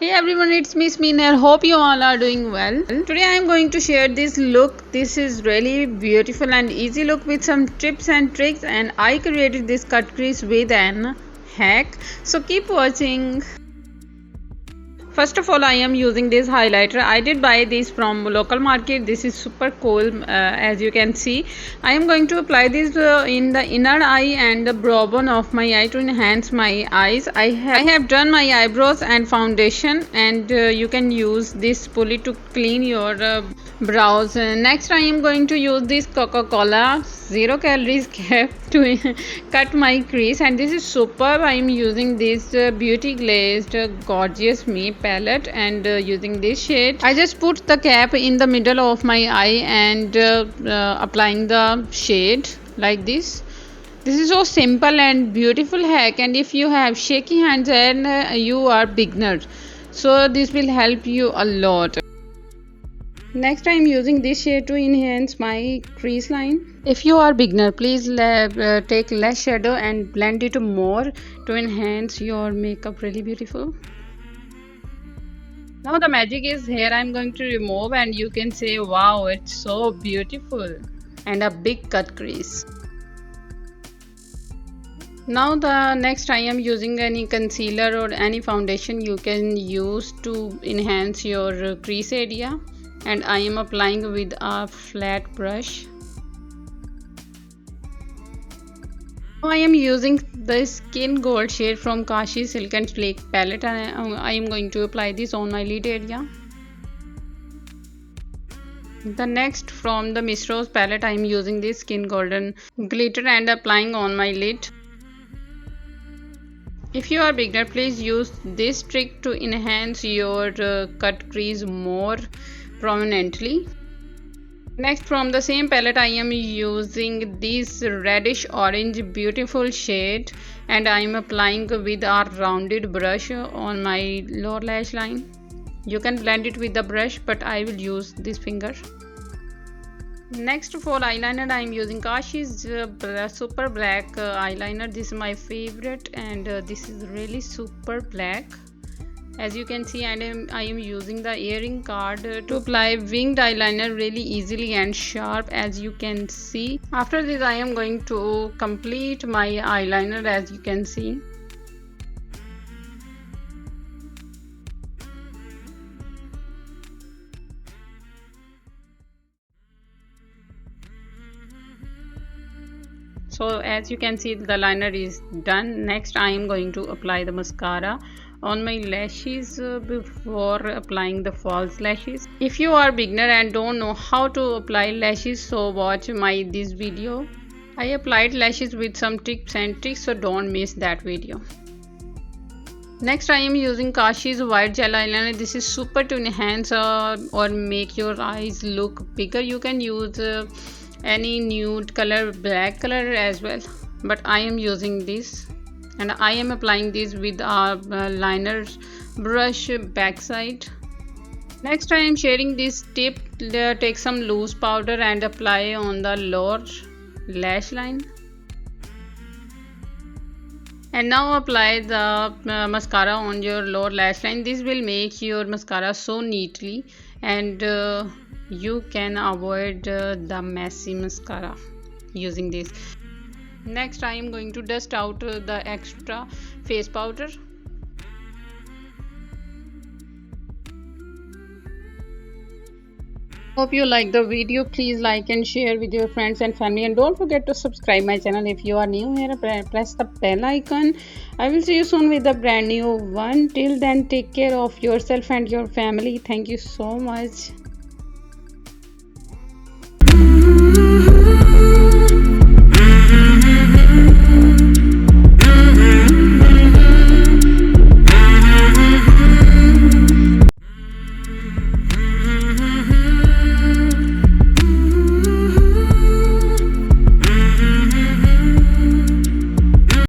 Hey everyone, it's me Sameen here. Hope you all are doing well. Today I am going to share this look. This is really beautiful and easy look with some tips and tricks, and I created this cut crease with an hack. So keep watching. First of all, I am using this highlighter. I did buy this from local market. This is super cool, as you can see. I am going to apply this in the inner eye and the brow bone of my eye to enhance my eyes. I have done my eyebrows and foundation, and you can use this pulley to clean your brows. Next, I am going to use this Coca-Cola 0 calories cap to cut my crease, and this is superb. I am using this beauty glazed gorgeous me palette, and using this shade I just put the cap in the middle of my eye and applying the shade like this. This is so simple and beautiful hack, and if you have shaky hands and you are beginner, so this will help you a lot. Next I am using this shade to enhance my crease line. If you are beginner, please take less shadow and blend it more to enhance your makeup really beautiful. Now the magic is here. I am going to remove, and you can say wow, it's so beautiful, and a big cut crease. Now the next I am using any concealer or any foundation you can use to enhance your crease area, and I am applying with a flat brush. Now I am using the skin gold shade from Kashi Silk and Flake palette, and I am going to apply this on my lid area. The next from the Miss Rose palette I am using this skin golden glitter and applying on my lid. If you are beginner, please use this trick to enhance your cut crease more prominently. Next from the same palette I am using this reddish orange beautiful shade, and I am applying with a rounded brush on my lower lash line. You can blend it with the brush, but I will use this finger. Next for eyeliner I am using Kashi's super black eyeliner. This is my favorite, and this is really super black. As you can see, I am using the earring card to apply winged eyeliner really easily and sharp, as you can see. After this I am going to complete my eyeliner, as you can see. So as you can see, the liner is done. Next I am going to apply the mascara on my lashes before applying the false lashes. If you are beginner and don't know how to apply lashes, so watch this video. I applied lashes with some tips and tricks, so don't miss that video. Next I am using Kashi's white gel eyeliner. This is super to enhance or make your eyes look bigger. You can use any nude color, black color as well, but I am using this, and I am applying this with a liner brush backside. Next I am sharing this tip. Take some loose powder and apply on the lower lash line, and now apply the mascara on your lower lash line. This will make your mascara so neatly, and you can avoid the messy mascara using this. Next I am going to dust out the extra face powder. Hope you like the video. Please like and share with your friends and family, and don't forget to subscribe my channel. If you are new here, press the bell icon. I will see you soon with a brand new one. Till then, take care of yourself and your family. Thank you so much.